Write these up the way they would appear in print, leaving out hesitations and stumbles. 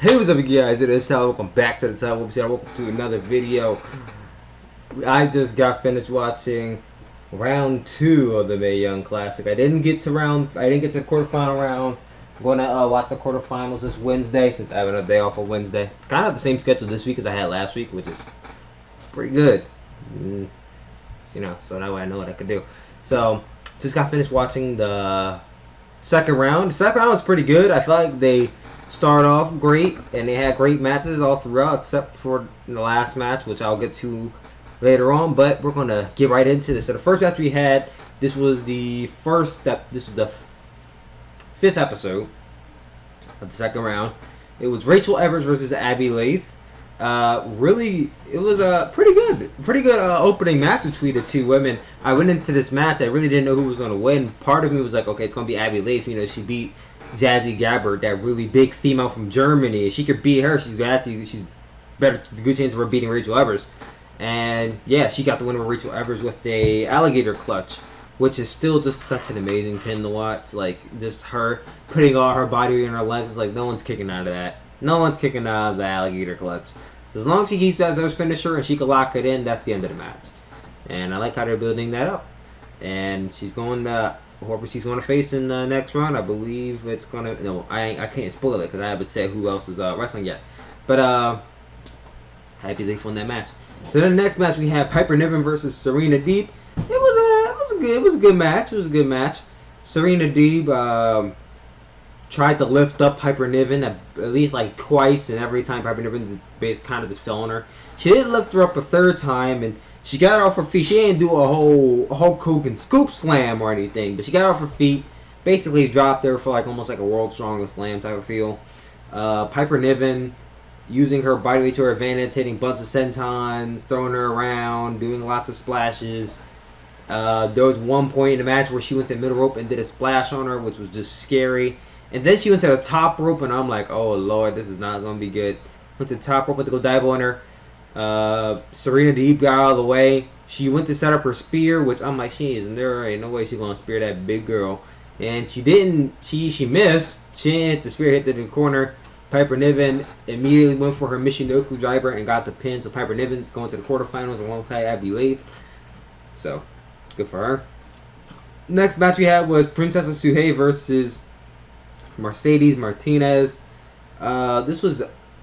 Hey, what's up, you guys? It is Sal. Welcome back to the Sal. Welcome to another video. I just got finished watching round 2 of the Mae Young Classic. I didn't get to the quarterfinal round. I'm gonna watch the quarterfinals this Wednesday since I have a day off on Wednesday. Kind of the same schedule this week as I had last week, which is pretty good. So now I know what I could do. So just got finished watching the second round. The second round was pretty good. I feel like they started off great, and they had great matches all throughout, except for the last match, which I'll get to later on. But we're gonna get right into this. So the first match we had, this was the first step. This is the fifth episode of the second round. It was Rachel Evers versus Abby Laith. It was a pretty good opening match between the two women. I went into this match, I really didn't know who was gonna win. Part of me was like, okay, it's gonna be Abby Laith. You know, she beat Jazzy Gabbard, that really big female from Germany. If she could beat her, she's better, good chance of her beating Rachel Evers. And yeah, she got the win over Rachel Evers with a alligator clutch, which is still just such an amazing pin to watch. Like, just her putting all her body in her legs. It's like no one's kicking out of that. No one's kicking out of the alligator clutch. So as long as she keeps that as her finisher and she can lock it in, that's the end of the match. And I like how they're building that up. And she's going to, whoever she's going to face in the next round, I believe it's going to, no, I can't spoil it because I haven't said who else is wrestling yet. But happy they won that match. So then the next match we have Piper Niven versus Serena Deeb. It was a good match. Serena Deeb tried to lift up Piper Niven at least like twice, and every time Piper Niven just fell on her. She didn't lift her up a third time, and she got her off her feet. She didn't do a whole Hulk Hogan scoop slam or anything, but she got her off her feet, basically dropped her for like almost like a World's Strongest Slam type of feel. Piper Niven using her body weight to her advantage, hitting bunch of sentons, throwing her around, doing lots of splashes. There was one point in the match where she went to the middle rope and did a splash on her, which was just scary. And then she went to the top rope, and I'm like, oh, Lord, this is not going to be good. Went to the top rope, went to go dive on her. Serena Deeb got out of the way. She went to set up her spear, which I'm like, there ain't no way she's going to spear that big girl. And she didn't. She missed. She hit the spear, hit the corner. Piper Niven immediately went for her Michinoku driver and got the pin. So Piper Niven's going to the quarterfinals alongside Abby Laith. So, good for her. Next match we had was Princess Suhei versus Mercedes Martinez. This was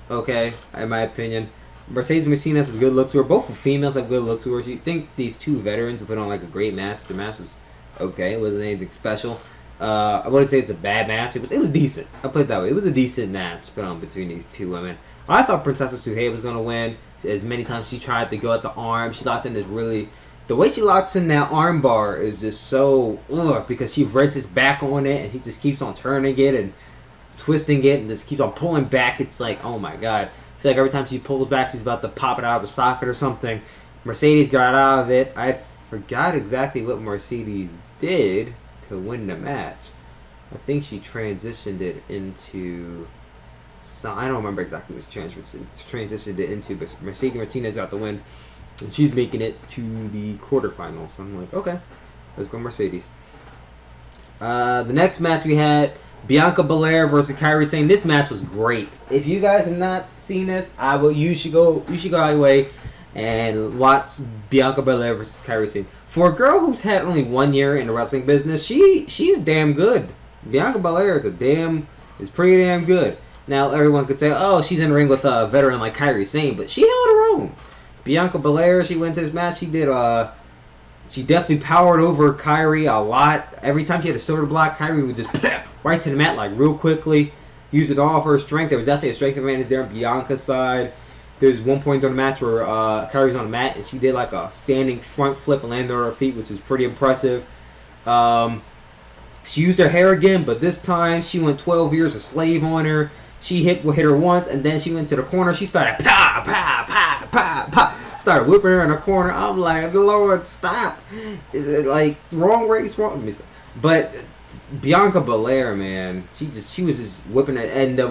okay, in my opinion. Mercedes Martinez has good look to her. Both females have good look to her. You think these two veterans would put on like a great match. The match was okay. It wasn't anything special. I wouldn't say it's a bad match. It was decent. I'll put it that way. It was a decent match put on between these two women. I thought Princess Suhei was going to win. As many times she tried to go at the arm, she locked in this really... The way she locks in that arm bar is just so... because she wrenches back on it and she just keeps on turning it and twisting it and just keeps on pulling back. It's like, oh my god. I feel like every time she pulls back, she's about to pop it out of a socket or something. Mercedes got out of it. I forgot exactly what Mercedes did to win the match. I think she transitioned it into... I don't remember exactly what she transitioned it into, but Mercedes Martinez got the win. And she's making it to the quarterfinals. So I'm like, okay, let's go Mercedes. The next match we had Bianca Belair versus Kairi Sane. This match was great. If you guys have not seen this, you should go out of your way and watch Bianca Belair versus Kairi Sane. For a girl who's had only 1 year in the wrestling business, she's damn good. Bianca Belair is pretty damn good. Now everyone could say, oh, she's in the ring with a veteran like Kairi Sane, but she held her own. Bianca Belair, she went to this match. She definitely powered over Kairi a lot. Every time she had a shoulder block, Kairi would just right to the mat like real quickly. Use it all for her strength. There was definitely a strength advantage there on Bianca's side. There's one point on the match where Kairi's on the mat and she did like a standing front flip and landed on her feet, which is pretty impressive. She used her hair again, but this time she went 12 years a slave on her. She hit her once, and then she went to the corner. She started started whipping her in the corner. I'm like, Lord, stop! Is it like wrong race, wrong? But Bianca Belair, man, she was just whipping her, and the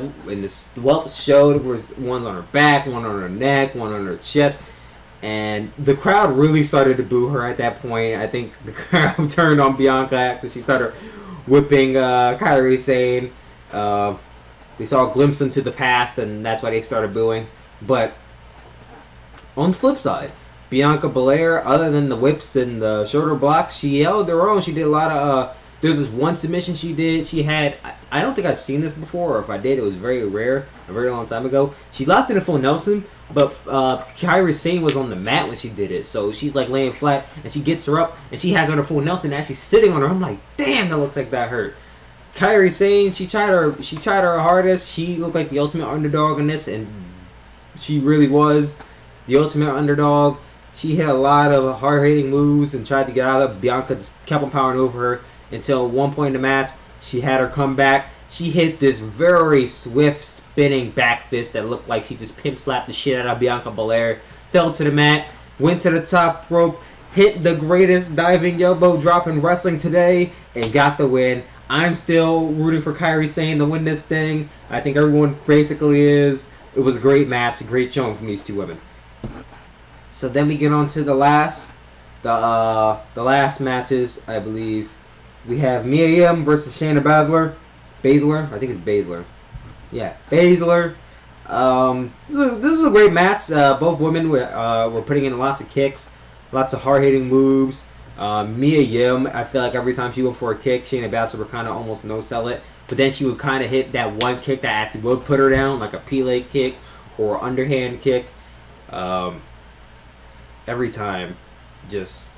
whelp showed. There was one on her back, one on her neck, one on her chest, and the crowd really started to boo her at that point. I think the crowd turned on Bianca after she started whipping Kairi Sane. they saw a glimpse into the past, and that's why they started booing. But on the flip side, Bianca Belair, other than the whips and the shoulder blocks, she held her own. She did a lot of. There's this one submission she did. She had. I don't think I've seen this before, or if I did, it was very rare, a very long time ago. She locked in a full Nelson, but Kairi Sane was on the mat when she did it. So she's like laying flat, and she gets her up, and she has her on a full Nelson, actually sitting on her. I'm like, damn, that looks like that hurt. Kairi Sane, she tried her hardest. She looked like the ultimate underdog in this, and she really was the ultimate underdog. She hit a lot of hard-hitting moves and tried to get out of it. Bianca just kept on powering over her until one point in the match, she had her come back. She hit this very swift spinning back fist that looked like she just pimp slapped the shit out of Bianca Belair. Fell to the mat, went to the top rope, hit the greatest diving elbow drop in wrestling today, and got the win. I'm still rooting for Kairi Sane to win this thing. I think everyone basically is. It was a great match, a great showing from these two women. So then we get on to the last matches, I believe. We have Mia Yim versus Shayna Baszler. I think it's Baszler. Yeah, Baszler. This is a great match. Both women were putting in lots of kicks, lots of hard-hitting moves. Mia Yim, I feel like every time she went for a kick, Shayna Baszler would kind of almost no-sell it. But then she would kind of hit that one kick that actually would put her down, like a Pele kick or underhand kick. Every time, she just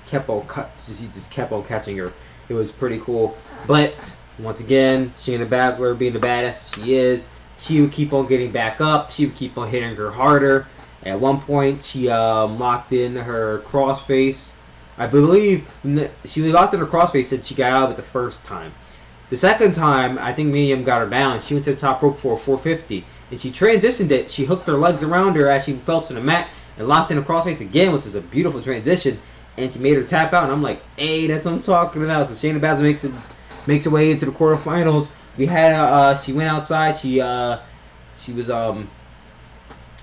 kept on catching her. It was pretty cool. But once again, Shayna Baszler, being the badass she is, she would keep on getting back up. She would keep on hitting her harder. At one point, she locked in her crossface. I believe she locked in her crossface and she got out of it the first time. The second time, I think Mia Yim got her down. She went to the top rope for a 450. And she transitioned it. She hooked her legs around her as she fell to the mat and locked in her crossface again, which is a beautiful transition. And she made her tap out, and I'm like, hey, that's what I'm talking about. So Shayna Baszler makes her way into the quarterfinals. We had she went outside. She was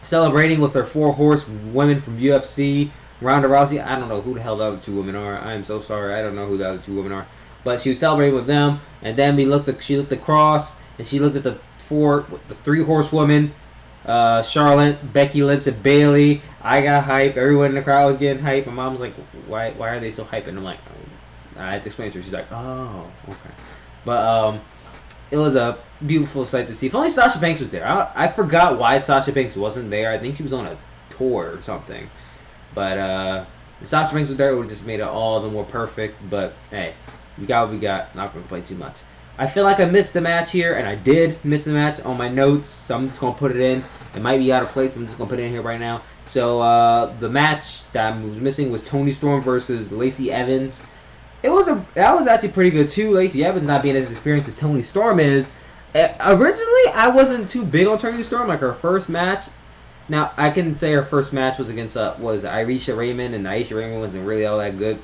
celebrating with her 4 horsewomen from UFC. Ronda Rousey. I don't know who the hell the other 2 women are. I am so sorry. I don't know who the other 2 women are. But she was celebrating with them, and then she looked across, and she looked at the 3 horsewomen. Charlotte, Becky Lynch, and Bayley. I got hype. Everyone in the crowd was getting hype. My mom's like, why are they so hype? And I'm like, I had to explain to her. She's like, oh, okay. But it was a beautiful sight to see. If only Sasha Banks was there. I forgot why Sasha Banks wasn't there. I think she was on a tour or something. But if Sasha Banks was there, it would have just made it all the more perfect. But hey, we got what we got. Not going to complain too much. I feel like I missed the match here, and I did miss the match on my notes, so I'm just going to put it in. It might be out of place, but I'm just going to put it in here right now. So, the match that I was missing was Toni Storm versus Lacey Evans. That was actually pretty good, too. Lacey Evans not being as experienced as Toni Storm is. Originally, I wasn't too big on Toni Storm, like her first match. Now, I can say her first match was against was Aisha Raymond, and Aisha Raymond wasn't really all that good.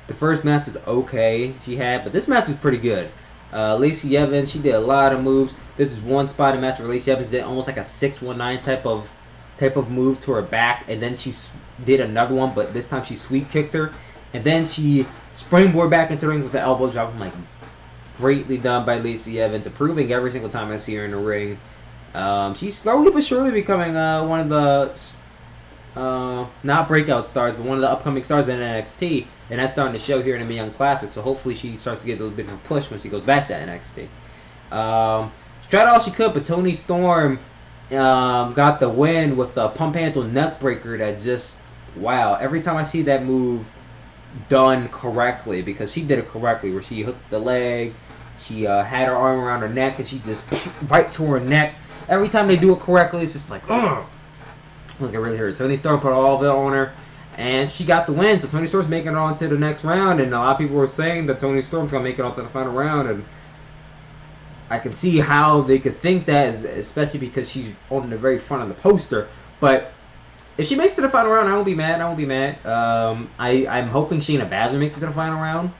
The first match was okay she had, but this match was pretty good. Lacey Evans, she did a lot of moves. This is one spot in match where Lacey Evans did almost like a 619 type of move to her back, and then she did another one, but this time she sweep kicked her, and then she springboard back into the ring with the elbow drop. I'm like, greatly done by Lacey Evans, improving every single time I see her in the ring. She's slowly but surely becoming one of the not breakout stars, but one of the upcoming stars in NXT, and that's starting to show here in the Mae Young Classic. So hopefully she starts to get a little bit of a push when she goes back to NXT. She tried all she could, but Toni Storm got the win with a pump handle neck breaker that just, wow, every time I see that move done correctly, because she did it correctly, where she hooked the leg, she had her arm around her neck, and she just right to her neck. Every time they do it correctly, it's just like, ugh. Look, it really hurt. Toni Storm put all of it on her, and she got the win. So Toni Storm's making it on to the next round, and a lot of people were saying that Toni Storm's going to make it on to the final round, and I can see how they could think that, especially because she's on the very front of the poster. But if she makes it to the final round, I won't be mad. I'm hoping Shayna Baszler makes it to the final round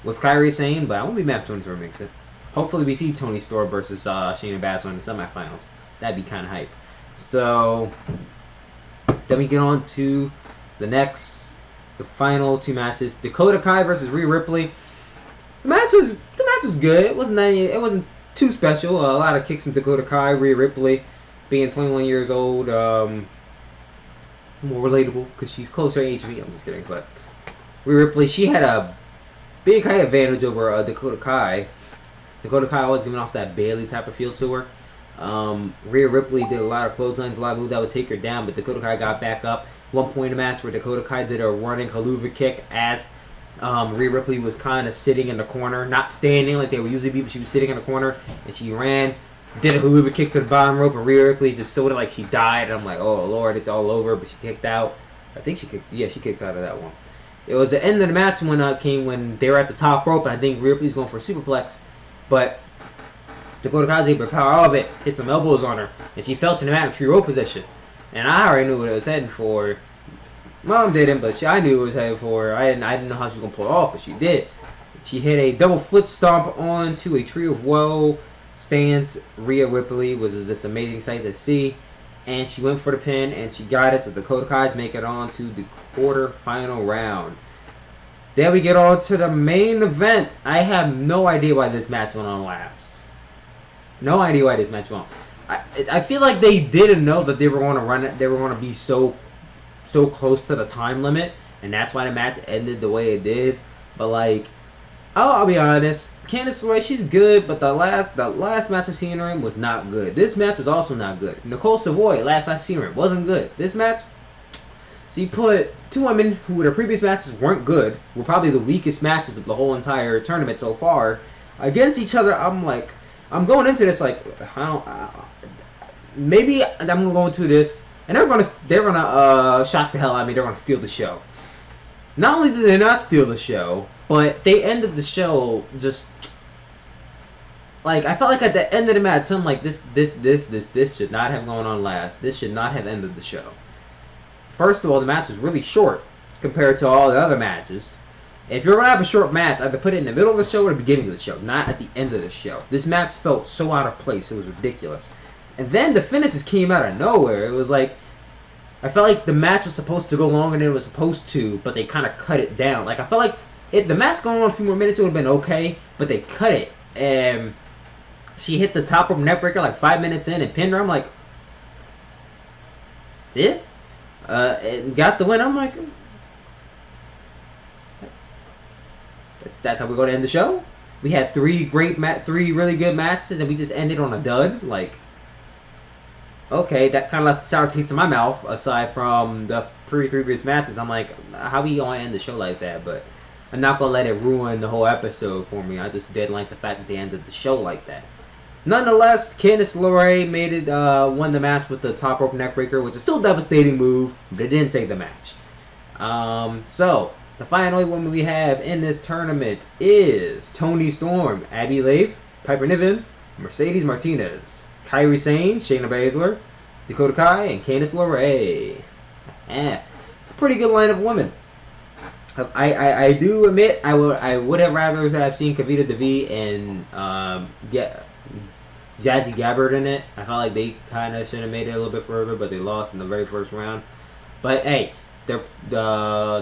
with Kairi Sane, but I won't be mad if Toni Storm makes it. Hopefully we see Toni Storm versus Shayna Baszler in the semifinals. That'd be kind of hype. So then we get on to the final 2 matches: Dakota Kai versus Rhea Ripley. The match was good. It wasn't too special. A lot of kicks from Dakota Kai, Rhea Ripley, being 21 years old. More relatable because she's closer to HB. I'm just kidding, but Rhea Ripley, she had a big height advantage over Dakota Kai. Dakota Kai always giving off that Bailey type of feel to her. Rhea Ripley did a lot of clotheslines, a lot of moves that would take her down, but Dakota Kai got back up. One point in the match where Dakota Kai did a running haluva kick as Rhea Ripley was kind of sitting in the corner, not standing like they would usually be, but she was sitting in the corner, and she ran, did a haluva kick to the bottom rope, and Rhea Ripley just stood it like she died. And I'm like, oh Lord, it's all over, but she kicked out. I think she kicked out of that one. It was the end of the match when they were at the top rope, and I think Rhea Ripley's going for a superplex, but Dakota Kai was able to power out of it, hit some elbows on her, and she fell to the mat in tree rope position. And I already knew what it was heading for. Mom didn't, but I knew it was heading for. I didn't know how she was gonna pull it off, but she did. She hit a double foot stomp onto a Tree of Woe stance. Rhea Ripley was just amazing sight to see, and she went for the pin and she got it. So Dakota Kai's make it on to the quarterfinal round. Then we get on to the main event. I have no idea why this match went on last. No idea why this match went on. I feel like they didn't know that they were going to run it. They were going to be so close to the time limit, and that's why the match ended the way it did. But like, I'll be honest, Candice LeRae, she's good, but the last match I seen her in was not good. This match was also not good. Nicole Savoy, last match I seen her in, wasn't good. This match, so you put two women who their previous matches weren't good, were probably the weakest matches of the whole entire tournament so far, against each other. I'm going into this like, maybe I'm gonna go into this, and they're gonna shock the hell out of me. They're gonna steal the show. Not only did they not steal the show, but they ended the show just like, I felt like at the end of the match, something like this should not have gone on last. This should not have ended the show. First of all, the match was really short compared to all the other matches. If you're going to have a short match, either put it in the middle of the show or the beginning of the show, not at the end of the show. This match felt so out of place. It was ridiculous. And then the finishes came out of nowhere. It was like, I felt like the match was supposed to go longer than it was supposed to, but they kind of cut it down. Like, I felt like the match going on a few more minutes, it would have been okay, but they cut it. And she hit the top rope neckbreaker like 5 minutes in and pinned her. I'm like, that's it? And got the win. I'm like, that's how we're going to end the show? We had three really good matches, and we just ended on a dud? Like, okay, that kind of left a sour taste in my mouth, aside from the previous matches. I'm like, how we going to end the show like that? But I'm not going to let it ruin the whole episode for me. I just didn't like the fact that they ended the show like that. Nonetheless, Candice LeRae won the match with the top rope neckbreaker, which is still a devastating move, but it didn't save the match. So, the final woman we have in this tournament is Toni Storm, Abby Leif, Piper Niven, Mercedes Martinez, Kairi Sane, Shayna Baszler, Dakota Kai, and Candice LeRae. It's a pretty good line of women. I do admit I would have rather have seen Kavita Devi and Jazzy Gabbard in it. I felt like they kind of should have made it a little bit further, but they lost in the very first round. But hey, the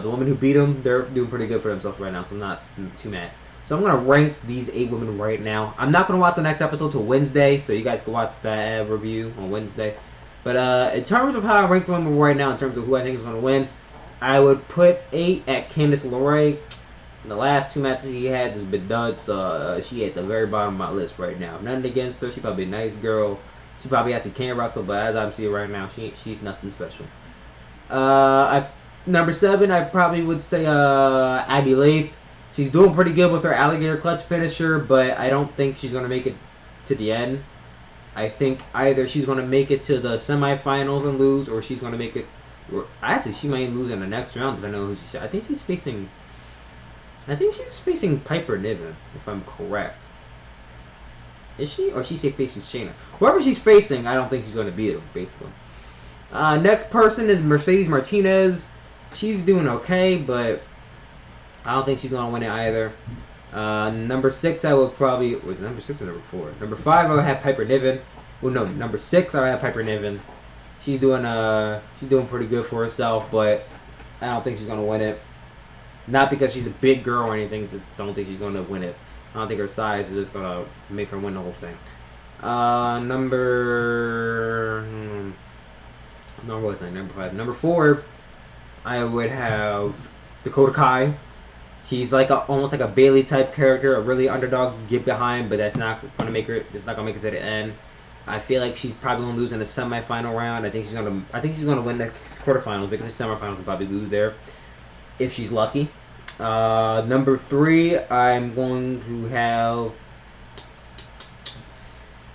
women who beat them, they're doing pretty good for themselves right now, so I'm not too mad. So I'm going to rank these 8 women right now. I'm not going to watch the next episode till Wednesday, so you guys can watch that review on Wednesday. But in terms of how I rank the women right now, in terms of who I think is going to win, I would put 8 at Candice LeRae. The last 2 matches she had has been done, so she at the very bottom of my list right now. Nothing against her. She's probably a nice girl. She probably actually can wrestle, but as I'm seeing right now, she's nothing special. Number 7, I probably would say Abby Leif. She's doing pretty good with her alligator clutch finisher, but I don't think she's going to make it to the end. I think either she's going to make it to the semifinals and lose, or she's going to make it... Actually, she might lose in the next round, depending on who she's... I think she's facing Piper Niven, if I'm correct. Is she? Or she's facing Shayna? Whoever she's facing, I don't think she's going to beat her, basically. Next person is Mercedes Martinez. She's doing okay, but I don't think she's going to win it either. Number 6, I would probably... Was it number 6 or number 4? Number 5, I would have Piper Niven. Well, no, number 6, I would have Piper Niven. She's doing pretty good for herself, but I don't think she's going to win it. Not because she's a big girl or anything, just don't think she's going to win it. I don't think her size is just gonna make her win the whole thing. Number no, what was I? Number 5. Number 4, I would have Dakota Kai. She's like almost like a Bailey type character, a really underdog to get behind, but that's not gonna make her. It's not gonna make it to the end. I feel like she's probably gonna lose in the semifinal round. I think she's gonna win the quarterfinals because the semifinals will probably lose there if she's lucky. Number 3, I'm going to have.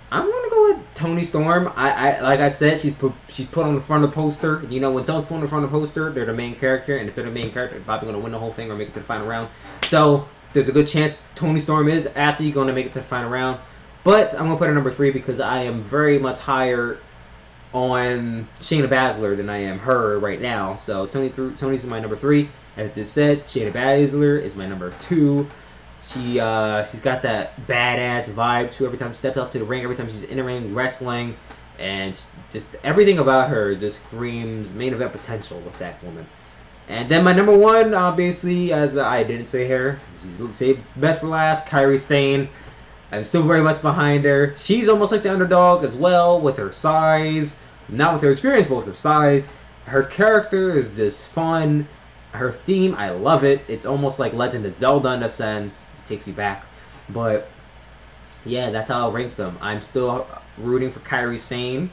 I'm gonna go with Toni Storm. I like I said, she's put on the front of the poster. You know, when someone's put on the front of the poster, they're the main character, and if they're the main character, they're probably gonna win the whole thing or make it to the final round. So there's a good chance Toni Storm is actually gonna make it to the final round. But I'm gonna put her number 3 because I am very much higher on Shayna Baszler than I am her right now. So Toni's my number 3. As just said, Shayna Baszler is my number 2. She's got that badass vibe to every time she steps out to the ring, every time she's in the ring wrestling, and just everything about her just screams main event potential with that woman. And then my number 1, obviously, as I didn't say her, she's saved best for last, Kairi Sane. I'm still very much behind her. She's almost like the underdog as well with her size, not with her experience, but with her size. Her character is just fun. Her theme, I love it. It's almost like Legend of Zelda in a sense. It takes you back. But, yeah, that's how I'll rank them. I'm still rooting for Kairi Sane.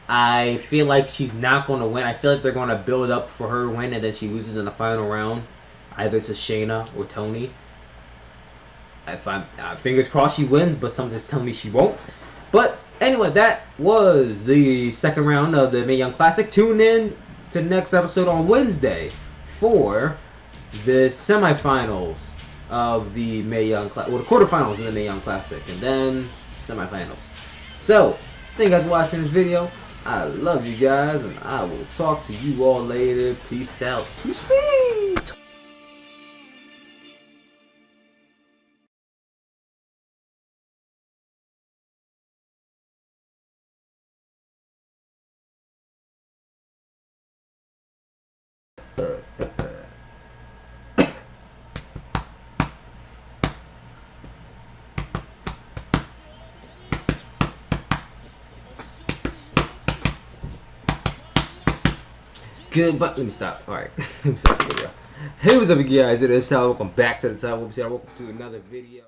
I feel like she's not going to win. I feel like they're going to build up for her to win, and then she loses in the final round, either to Shayna or Toni. If I'm fingers crossed she wins, but something's telling me she won't. But, anyway, that was the second round of the Mae Young Classic. Tune in to the next episode on Wednesday for the semifinals of the Mae Young Classic, well, the quarterfinals of the Mae Young Classic, and then semifinals. So, thank you guys for watching this video. I love you guys, and I will talk to you all later. Peace out. Too sweet. Good, but let me stop. Alright, let me stop the video. Hey, what's up, you guys? It is Sal. Welcome back to the Sal. Welcome to another video.